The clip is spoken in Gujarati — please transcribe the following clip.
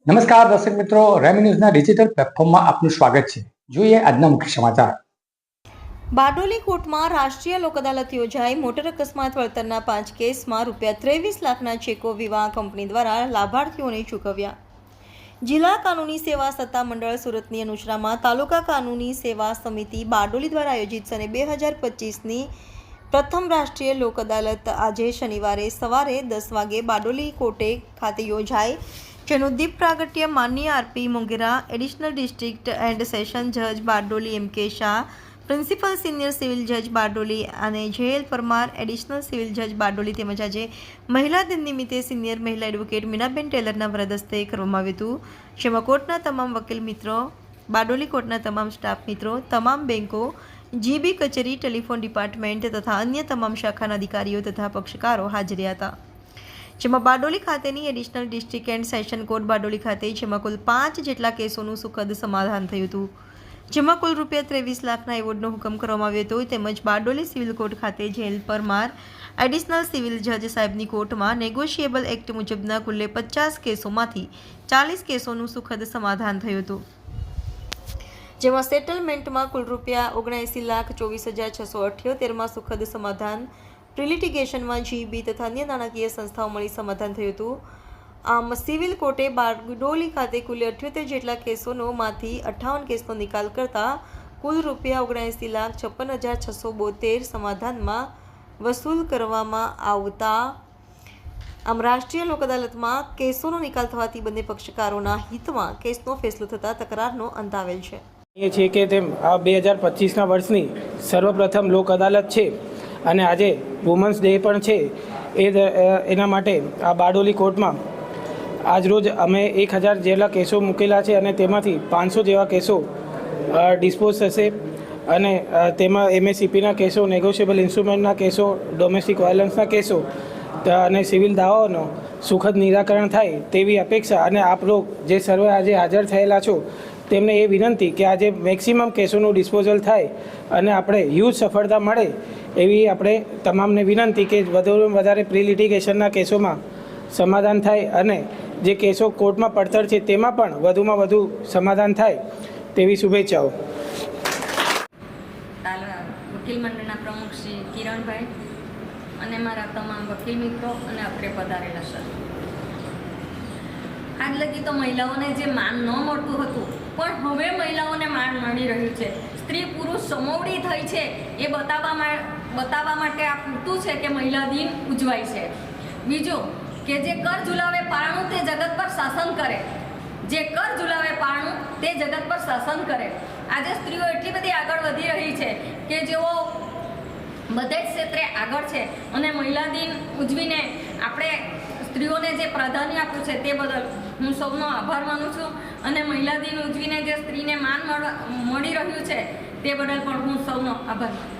નમસ્કાર દર્શક મિત્રો, રેમી ન્યૂઝના ડિજિટલ પ્લેટફોર્મમાં આપનું સ્વાગત છે. જોઈએ આજના મુખ્ય સમાચાર. બારડોલી કોર્ટમાં રાષ્ટ્રીય લોક અદાલત યોજાઈ. મોટર અકસ્માત વળતરના 5 કેસમાં ₹23 લાખના ચેકો વિવાહ કંપની દ્વારા લાભાર્થીઓને ચૂકવ્યા. જિલ્લા કાનૂની સેવા સત્તા મંડળ સુરતની અનુસરામાં તાલુકા કાનૂની સેવા સમિતિ બારડોલી દ્વારા આયોજિત સને 2025ની પ્રથમ રાષ્ટ્રીય લોક અદાલત આજે શનિવારે સવારે 10 વાગે બારડોલી કોર્ટે ખાતે યોજાઈ, જેનું દીપ પ્રાગટ્ય માનનીય RP મોંઘેરા, additional district and session જજ Bardoli એમ.કે. Shah, principal senior civil જજ બારડોલી અને જે.એલ. પરમાર, એડિશનલ સિવિલ જજ બારડોલી તેમજ આજે મહિલા દિન નિમિત્તે સિનિયર મહિલા એડવોકેટ મીનાબેન ટેલરના વરદ હસ્તે કરવામાં આવ્યું હતું, જેમાં કોર્ટના તમામ વકીલ મિત્રો, બારડોલી કોર્ટના તમામ સ્ટાફ મિત્રો, તમામ બેંકો, જીબી કચેરી, ટેલિફોન ડિપાર્ટમેન્ટ તથા અન્ય તમામ શાખાના અધિકારીઓ તથા પક્ષકારો હાજર હતા. જેમાં બારડોલી ખાતેની additional district and session court Bardoli ખાતે જેમાં કુલ 5 જેટલા કેસોનું સુખદ સમાધાન થયું હતું, જેમાં કુલ ₹23 લાખના એવોર્ડનો હુકમ કરવામાં આવ્યો હતો. તેમજ બારડોલી સિવિલ કોર્ટ ખાતે જેલ પરમાર, એડિશનલ સિવિલ જજ સાહેબની કોર્ટમાં નેગોશિયેબલ એક્ટ મુજબના કુલ્લે 50 કેસોમાંથી 40 કેસોનું સુખદ સમાધાન થયું હતું, જેમાં સેટલમેન્ટમાં કુલ ₹79,24,678માં સુખદ સમાધાન, પ્રિલિટિગેશનમાં જીબી તથા અન્ય નાણાકીય સંસ્થાઓ મળી સમાધાન થયું હતું. આમ સિવિલ કોર્ટે બારડોલી ખાતે કુલ 78 જેટલા કેસોનો માંથી 58 કેસનો નિકાલ કરતા કુલ ₹59,56,672 સમાધાનમાં વસૂલ કરવામાં આવતા. આમ રાષ્ટ્રીય લોક અદાલતમાં કેસોનો નિકાલ થવાથી બંને પક્ષકારોના હિતમાં કેસનો ફેસલો થતા તકરારનો અંત આવેલ છે. એ છે કે તેમ આ 2025ના વર્ષની સર્વપ્રથમ લોક અદાલત છે અને આજે વુમન્સ ડે પણ છે. એના માટે આ બારડોલી કોર્ટમાં આજરોજ અમે 1000 જેટલા કેસો મૂકેલા છે અને તેમાંથી 500 જેવા કેસો ડિસ્પોઝ થશે અને તેમાં MACPના કેસો, નેગોશિયેબલ ઇન્સ્ટ્રુમેન્ટના કેસો, ડોમેસ્ટિક વાયલન્સના કેસો અને સિવિલ દાવાઓનો સુખદ નિરાકરણ થાય તેવી અપેક્ષા. અને આપ લોકો જે સર્વે આજે હાજર થયેલા છો તેમને એ વિનંતી કે આજે મેક્સિમમ કેસોનું ડિસ્પોઝલ થાય અને આપણે હ્યુજ સફળતા મળે એવી આપણે તમામને વિનંતી કે વધુમાં વધારે પ્રી લિટિગેશનના કેસોમાં સમાધાન થાય અને જે કેસો કોર્ટમાં પડતર છે તેમાં પણ વધુમાં વધુ સમાધાન થાય તેવી શુભેચ્છાઓ. વકીલ મંડળના પ્રમુખ શ્રી કિરણભાઈ અને મારા તમામ વકીલ મિત્રો અને અત્રે પધારેલા સર, આજ લગી તો મહિલાઓને જે માન ન મળતું હતું પણ હવે મહિલાઓને માન મળી રહ્યું છે. સ્ત્રી પુરુષ સમોવડી થઈ છે એ બતાવવા માટે આ પૂરતું છે કે મહિલા દિન ઉજવાય છે. બીજું કે જે કર ઝુલાવે પારણું તે જગત પર શાસન કરે, જે કર ઝુલાવે પારણું તે જગત પર શાસન કરે. આજે સ્ત્રીઓ એટલી બધી આગળ વધી રહી છે કે જેઓ બધે જ ક્ષેત્રે આગળ છે અને મહિલા દિન ઉજવીને આપણે સ્ત્રીઓને જે પ્રાધાન્ય આપ્યું છે તે બદલ હું સૌનો આભાર માનું છું અને મહિલા દિન ઉજવીને જે સ્ત્રીને માન મળી રહ્યું છે તે બદલ પણ હું સૌનો આભાર માનું છું.